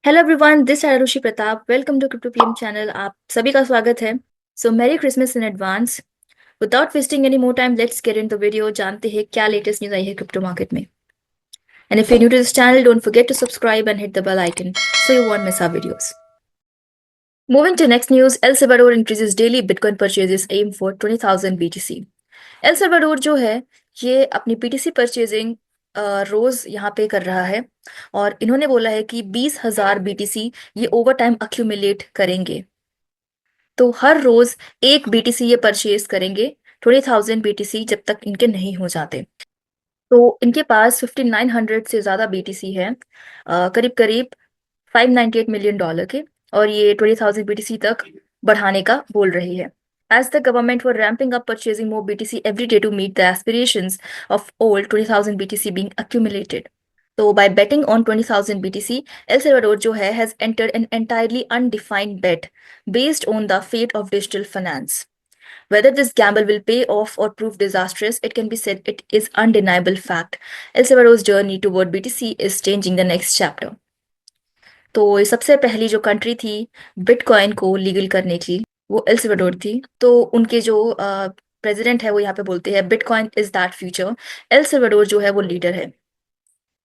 Hello everyone, this है Aarushi Pratap. Welcome to crypto PM channel. आप सभी का स्वागत है। So merry Christmas in advance. Without wasting any more time, let's get into video. जानते हैं क्या लेटेस्ट न्यूज़ आई है क्रिप्टो मार्केट में। And if you new to this channel, don't forget to subscribe and hit the bell icon so you won't miss our videos. Moving to next news, El Salvador increases daily Bitcoin purchases aim for 20,000 BTC। L Salvador जो है ये अपनी BTC purchasing रोज यहाँ पे कर रहा है और इन्होंने बोला है कि 20,000 बीटीसी ये ओवर टाइम अक्यूमुलेट करेंगे। तो हर रोज एक बीटीसी ये परचेज करेंगे, 20,000 बीटीसी जब तक इनके नहीं हो जाते। तो इनके पास 5,900 से ज्यादा बीटीसी है, करीब करीब $598 मिलियन के। और ये 20,000 बीटीसी तक बढ़ाने का बोल रही है। As the government were ramping up purchasing more BTC every day to meet the aspirations of all 20,000 BTC being accumulated. So by betting on 20,000 BTC, El Salvador जो है has entered an entirely undefined bet based on the fate of digital finance. Whether this gamble will pay off or prove disastrous, it can be said it is undeniable fact. El Salvador's journey toward BTC is changing the next chapter. तो ये सबसे पहली जो country थी bitcoin को legal करने की, वो एल सल्वाडोर थी। तो उनके जो प्रेसिडेंट है वो यहाँ पे बोलते हैं bitcoin is that future. El Salvador जो है वो लीडर है।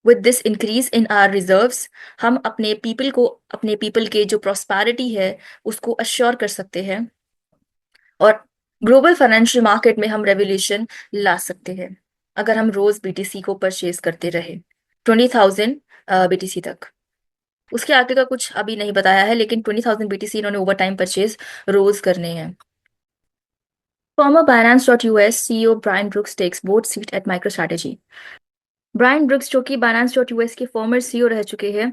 With this increase in our reserves, हम अपने पीपल के जो प्रॉस्पेरिटी है उसको अश्योर कर सकते हैं और ग्लोबल फाइनेंशियल मार्केट में हम रेवोल्यूशन ला सकते हैं अगर हम रोज बीटीसी को परचेज करते रहे 20,000 बीटीसी तक। उसके आगे का कुछ अभी नहीं बताया है, लेकिन 20,000 बीटीसी इन्होंने ओवर टाइम परचेज रोज करने हैं। Former Binance.US CEO Brian Brooks takes board seat at MicroStrategy। Brian Brooks जो कि Binance.US के फॉर्मर सीईओ रह चुके हैं,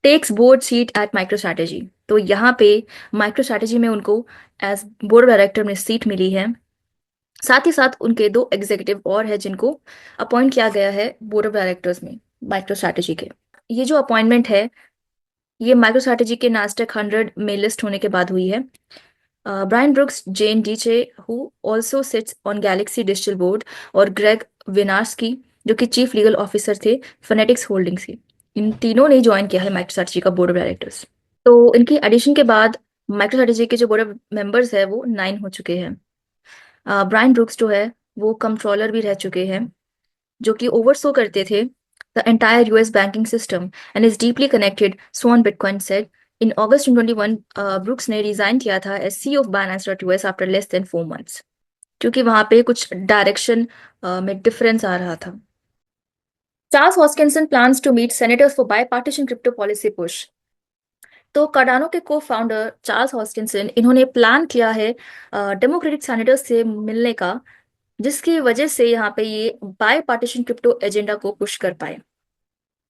takes board seat at MicroStrategy। तो यहाँ पे MicroStrategy में उनको एज बोर्ड ऑफ डायरेक्टर में सीट मिली है। साथ ही साथ उनके दो एग्जीक्यूटिव और है जिनको अपॉइंट किया गया है बोर्ड ऑफ डायरेक्टर्स में MicroStrategy के। ये जो अपॉइंटमेंट है ये MicroStrategy के नास्डैक 100 में लिस्ट होने के बाद हुई है। Brian Brooks, Jane Dietsche who also sits on Galaxy Digital board, और ग्रेग विनार्स्की जो कि चीफ लीगल ऑफिसर थे फनेटिक्स होल्डिंग्स के, इन तीनों ने ज्वाइन किया है MicroStrategy का बोर्ड ऑफ डायरेक्टर्स। तो इनकी एडिशन के बाद MicroStrategy के जो बोर्ड ऑफ मेंबर्स है वो 9 हो चुके हैं। ब्रायन ब्रुक्स जो है वो कंट्रोलर भी रह चुके हैं, जो कि ओवरसो करते थे the entire US banking system and is deeply connected, Swan Bitcoin said. In August 2021, brooks ने रिजाइन किया था as CEO of Binance.US after less than 4 months, क्योंकि वहां पे कुछ डायरेक्शन में डिफरेंस आ रहा था। Charles Hoskinson plans to meet senators for bipartisan crypto policy push. तो कार्डानो के को फाउंडर चार्ल्स हॉस्किंसन इन्होंने प्लान किया है डेमोक्रेटिक सेनेटर्स से मिलने का, जिसकी वजह से यहाँ पे ये बाय पार्टीशन क्रिप्टो एजेंडा को पुश कर पाए।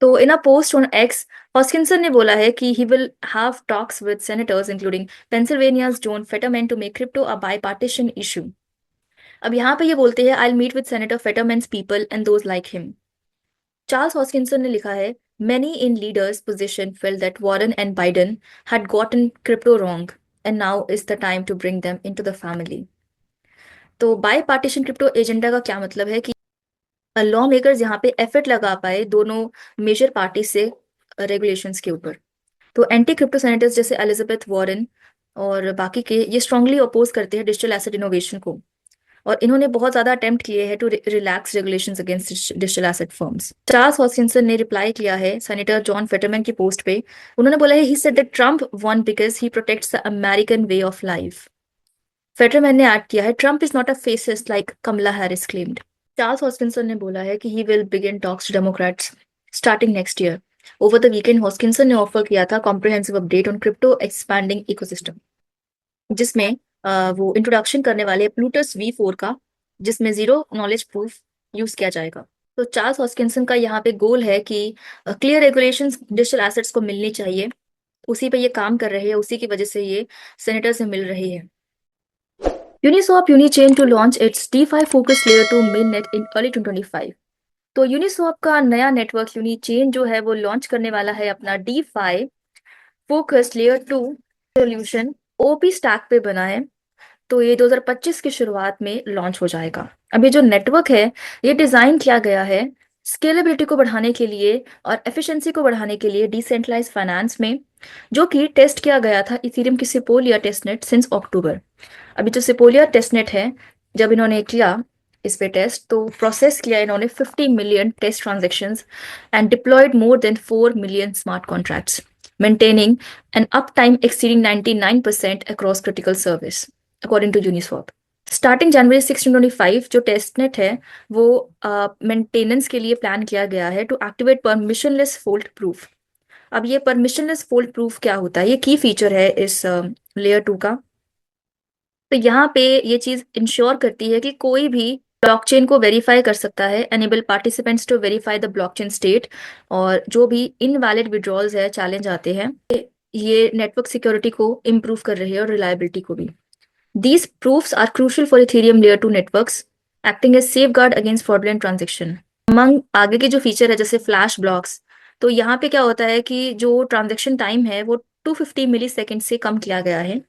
तो in a post on X, Hoskinson ने बोला है कि he will have talks with senators including Pennsylvania's John Fetterman to make crypto a bipartisan issue. अब यहाँ पे ये बोलते हैं I will meet with senator Fetterman's people and those like him. Charles Hoskinson ने लिखा है many in leaders position felt that Warren and Biden had gotten crypto wrong and now is the time to bring them into the family। तो bye partition crypto agenda का क्या मतलब है कि law makers यहाँ पे एफर्ट लगा पाए दोनों मेजर पार्टी से रेगुलेशंस के ऊपर। तो एंटी क्रिप्टो सेनेटर्स जैसे एलिजाबेथ वॉरेन और बाकी के ये स्ट्रांगली अपोज करते हैं डिजिटल एसेट इनोवेशन को, और इन्होंने बहुत ज्यादा अटेम्प्ट किए हैं to relax regulations against digital asset firms. Charles Hoskinson ने रिप्लाई किया है सेनेटर जॉन फेटरमैन की पोस्ट पे। उन्होंने बोला है he said that Trump won because he protects the American way of life. Fetterman ने ऐड किया है Trump is not a fascist like Kamala Harris claimed. Charles Hoskinson ने बोला है कि he will begin talks to democrats starting next year. Over the weekend Hoskinson ने offer किया था comprehensive update on crypto expanding ecosystem, जिसमें वो introduction करने वाले प्लूटस V4 का, जिसमें जीरो नॉलेज प्रूफ यूज किया जाएगा। तो चार्ल्स हॉस्किंसन का यहाँ पे गोल है कि क्लियर रेगुलेशंस डिजिटल एसेट्स को मिलनी चाहिए। उसी पे ये काम कर रहे हैं, उसी की वजह से ये सेनेटर से मिल रही है। Uniswap Unichain to launch its DeFi focus layer 2 mainnet in early 2025। तो यूनिस्वैप का नया नेटवर्क यूनिचेन जो है वो लॉन्च करने वाला है अपना DeFi focus layer 2 solution, OP stack पे बना है। तो ये 2025 की शुरुआत में लॉन्च हो जाएगा। अब ये जो नेटवर्क है ये डिजाइन किया गया है स्केलेबिलिटी को बढ़ाने के लिए और एफिशिएंसी को बढ़ाने के लिए डिसेंट्रलाइज फाइनेंस में, जो कि टेस्ट किया गया था इथेरियम की सिपोलिया टेस्टनेट सिंस अक्टूबर। अभी जो सिपोलिया टेस्टनेट है, जब इन्होंने किया इस पे टेस्ट, तो प्रोसेस किया इन्होंने 50 million test transactions and deployed more than 4 million smart contracts, maintaining an uptime exceeding 99% across critical service according to Uniswap. Starting January 1625 जो टेस्टनेट है वो मेंटेनेंस के लिए प्लान किया गया है to activate permissionless fault proof. अब ये परमिशनलेस फोल्ट प्रूफ क्या होता है, ये की फीचर है इस लेयर 2 का। तो यहाँ पे ये चीज इंश्योर करती है कि कोई भी ब्लॉकचेन को वेरीफाई कर सकता है, enable participants to verify the blockchain state, और जो भी इनवैलिड विड्रॉल्स है, चैलेंज आते हैं, ये नेटवर्क सिक्योरिटी को इम्प्रूव कर रही है और रिलायबिलिटी को भी। These proofs are crucial for Ethereum Layer 2 networks, acting as safeguard against fraudulent transaction. Among आगे के जो फीचर है जैसे फ्लैश ब्लॉक्स, तो यहाँ पे क्या होता है कि जो ट्रांजेक्शन टाइम है वो 250 मिली सेकेंड से कम किया गया है,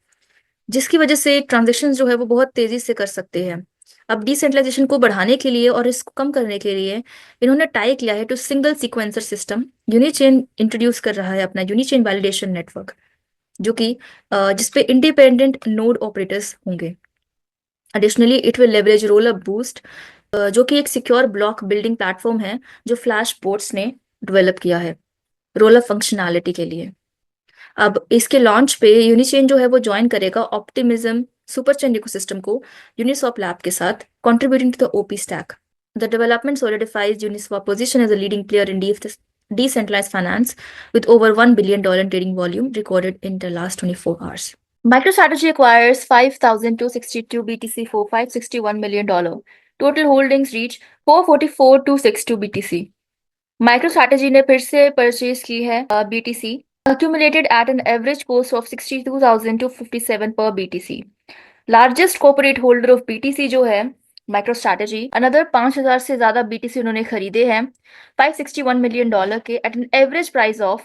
जिसकी वजह से ट्रांजेक्शन जो है वो बहुत तेजी से कर सकते हैं। अब डिसेंट्रलाइजेशन को बढ़ाने के लिए और इसको कम करने के लिए इन्होंने टाई किया है to single sequencer system. Unichain introduce कर रहा है अपना यूनिचेन वैलिडेशन नेटवर्क, जो कि जिसपे इंडिपेंडेंट नोड ऑपरेटर्स होंगे। Additionally it will leverage roll up boost, जो कि एक सिक्योर ब्लॉक बिल्डिंग प्लेटफॉर्म है जो फ्लैश बोर्ड्स ने डेवलप किया है रोल अप फंक्शनैलिटी के लिए। अब इसके लॉन्च पे यूनिचेन जो है वो ज्वाइन करेगा ऑप्टिमिज्म सुपरचेन इकोसिस्टम को यूनिस्वैप लैब के साथ, contributing to the OP stack. The development solidifies Uniswap position as a leading player in decentralized finance with over $1 billion in trading volume recorded in the last 24 hours. MicroStrategy acquires 5,262 BTC for $561 million. Total holdings reach 444,262 BTC. MicroStrategy ने फिर से purchase की है BTC, accumulated at an average cost of 62,257 per BTC. Largest corporate holder of BTC जो है MicroStrategy, another 5,000 से ज्यादा BTC उन्होंने खरीदे हैं $561 मिलियन के at an average price of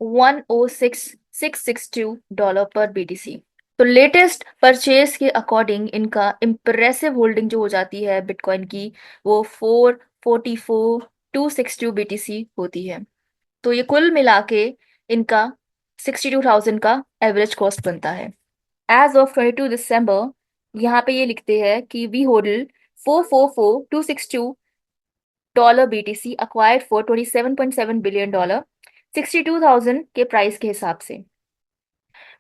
$106,662 पर BTC। तो लेटेस्ट परचेज के अकॉर्डिंग इनका इम्प्रेसिव होल्डिंग जो हो जाती है बिटकॉइन की, वो 444,262 BTC होती है। तो ये कुल मिला के इनका 62,000 का एवरेज कॉस्ट बनता है। एज ऑफ 22 दिसंबर यहाँ पे ये लिखते हैं कि we hold 444,262 BTC acquired for $27.7 billion, 62,000 के प्राइस के हिसाब से।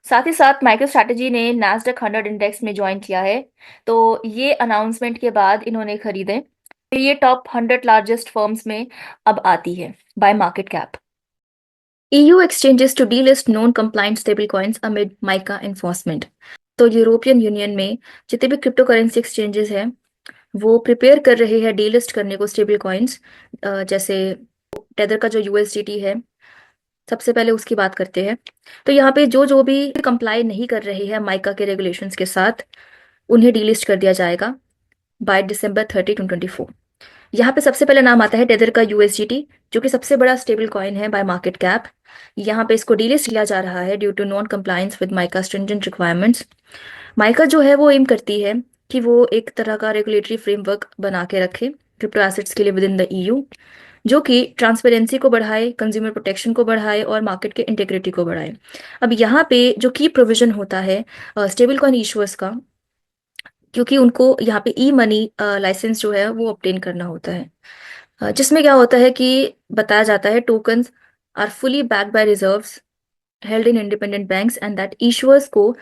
साथ ही साथ माइक्रोस्ट्रैटेजी ने नैस्डैक 100 इंडेक्स में ज्वाइन किया है। तो ये अनाउंसमेंट के बाद इन्होंने खरीदे, तो ये टॉप 100 लार्जेस्ट फर्म्स में अब आती है by market cap. EU exchanges to delist non-compliant stablecoins amid MiCA enforcement. तो यूरोपियन यूनियन में जितने भी क्रिप्टो करेंसी एक्सचेंजेस हैं वो प्रिपेयर कर रहे हैं डीलिस्ट करने को स्टेबल कॉइन्स, जैसे टेदर का जो USDT है, सबसे पहले उसकी बात करते हैं। तो यहाँ पे जो जो भी कंप्लाई नहीं कर रहे हैं माइका के रेगुलेशंस के साथ, उन्हें डीलिस्ट कर दिया जाएगा बाय December 30, 2024। यहाँ पे सबसे पहले नाम आता है टेदर का USDT, जो कि सबसे बड़ा स्टेबल कॉइन है बाय मार्केट कैप। यहाँ पे इसको डीलिस्ट किया जा रहा है due to non compliance with MiCA stringent requirements. MiCA जो है वो एम करती है कि वो एक तरह का रेगुलेटरी फ्रेमवर्क बना के रखे क्रिप्टो एसेट्स के लिए विद इन द EU, जो कि ट्रांसपेरेंसी को बढ़ाए, कंज्यूमर प्रोटेक्शन को बढ़ाए और मार्केट के इंटीग्रिटी को बढ़ाए। अब यहाँ पे जो की प्रोविजन होता है स्टेबल कॉइन इशुअर्स का, क्योंकि उनको यहाँ पे ई मनी लाइसेंस जो है वो ऑब्टेन करना होता है, जिसमें क्या होता है कि बताया जाता है tokens are fully backed by reserves held in independent banks and that issuers को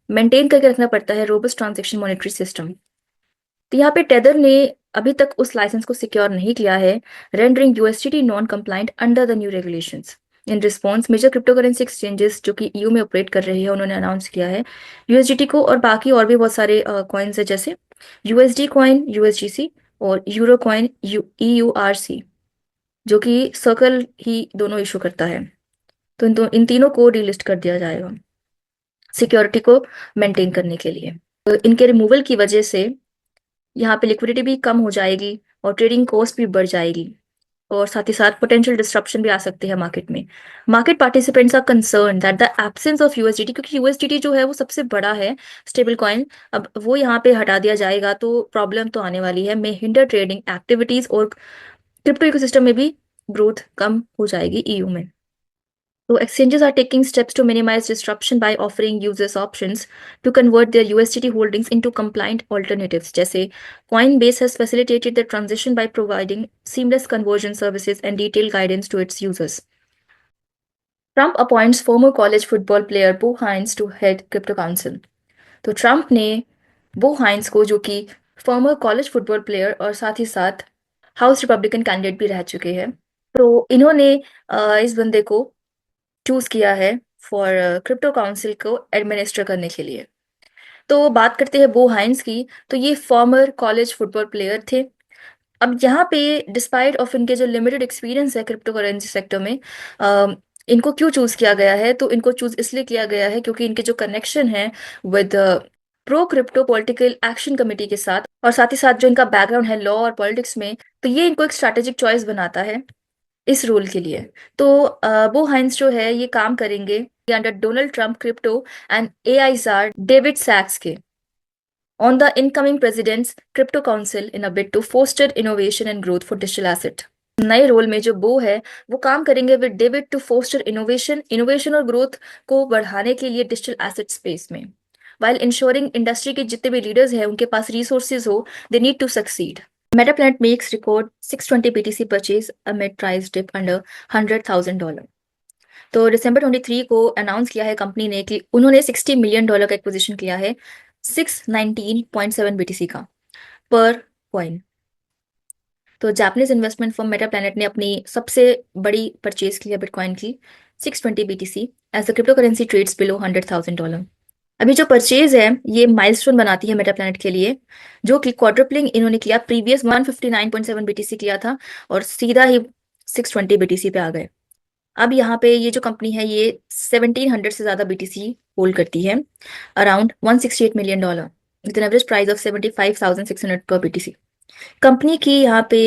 मेंटेन करके रखना पड़ता है रोबस्ट ट्रांजैक्शन मॉनिटरी सिस्टम। तो यहाँ पे टेदर ने अभी तक उस लाइसेंस को सिक्योर नहीं किया है, rendering USDT non compliant under the new regulations. In response major crypto currency exchanges जो कि EU में ऑपरेट कर रहे हैं, उन्होंने अनाउंस किया है USDT को, और बाकी और भी बहुत सारे कॉइन्स है जैसे USD कॉइन USGC और यूरो कॉइन EURC, जो कि सर्कल ही दोनों इशू करता है। तो इन तीनों को डीलिस्ट कर दिया जाएगा सिक्योरिटी को मेंटेन करने के लिए। तो इनके रिमूवल की वजह से यहाँ पे लिक्विडिटी भी कम हो जाएगी और ट्रेडिंग कॉस्ट भी बढ़ जाएगी, और साथ ही साथ पोटेंशियल डिस्ट्रप्शन भी आ सकते हैं मार्केट में। Market participants are concerned that the absence of USDT, क्योंकि USDT जो है वो सबसे बड़ा है स्टेबल कॉइन, अब वो यहाँ पे हटा दिया जाएगा तो प्रॉब्लम तो आने वाली है, मे हिंडर ट्रेडिंग एक्टिविटीज और क्रिप्टो इकोसिस्टम में भी ग्रोथ कम हो जाएगी ईयू में। So exchanges are taking steps to minimize disruption by offering users options to convert their USDT holdings into compliant alternatives. जैसे Coinbase has facilitated the transition by providing seamless conversion services and detailed guidance to its users. Trump appoints former college football player Bo Hines to head Crypto Council. तो Trump ने बो हाइंस को, जो कि farmer college football player और साथ ही साथ house Republican candidate भी रह चुके हैं, तो इन्होंने इस बंदे को चूज किया है फॉर क्रिप्टो काउंसिल को एडमिनिस्टर करने के लिए। तो बात करते हैं बो हाइंस की, तो ये फॉर्मर कॉलेज फुटबॉल प्लेयर थे। अब यहाँ पे डिस्पाइट ऑफ इनके जो लिमिटेड एक्सपीरियंस है क्रिप्टो करेंसी सेक्टर में, इनको क्यों चूज किया गया है? तो इनको चूज इसलिए किया गया है क्योंकि इनके जो कनेक्शन है with pro crypto political action committee के साथ, और साथ ही साथ जो इनका बैकग्राउंड है लॉ और पॉलिटिक्स में, तो ये इनको एक स्ट्रैटेजिक चॉइस बनाता है इस रोल के लिए। तो बो हाइंस जो है ये काम करेंगे under Donald Trump crypto and AI czar David Sacks के on the incoming president's crypto council in a bid to foster innovation and growth for digital asset। नए रोल में जो बो है वो काम करेंगे with David to foster innovation और growth को बढ़ाने के लिए डिजिटल एसेट स्पेस में, while ensuring इंडस्ट्री के जितने भी लीडर्स हैं उनके पास रिसोर्सेज हो, they need to succeed. Metaplanet makes record 620 BTC purchase amid price dip under $100,000। तो दिसंबर 23 को अनाउंस किया है कंपनी ने कि उन्होंने $60 मिलियन का एक्विजिशन किया है 619.7 BTC का पर कॉइन। तो Japanese investment firm Meta planet ने अपनी सबसे बड़ी परचेज की है बिटकॉइन की 620 BTC as the crypto currency trades below $100,000। अभी जो परचेज है ये माइलस्टोन बनाती है मेटा प्लैनेट के लिए, जो कि क्वाड्रपलिंग इन्होंने किया, प्रीवियस 159.7 BTC किया था और सीधा ही 620 BTC पे आ गए। अब यहाँ पे ये जो कंपनी है ये 1700 से ज्यादा BTC होल्ड करती है, around $168 million with N average price of 75,600 पर BTC। कंपनी की यहाँ पे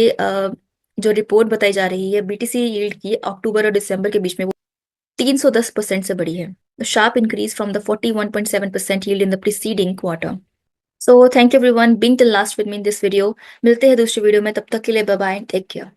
जो रिपोर्ट बताई जा रही है BTC यील्ड की अक्टूबर और दिसंबर के बीच में वो 310% से बढ़ी है, sharp increase from the 41.7% yield in the preceding quarter. So thank you everyone being till last with me in this video. मिलते हैं दूसरी वीडियो में, तब तक के लिए बाय बाय, टेक केयर।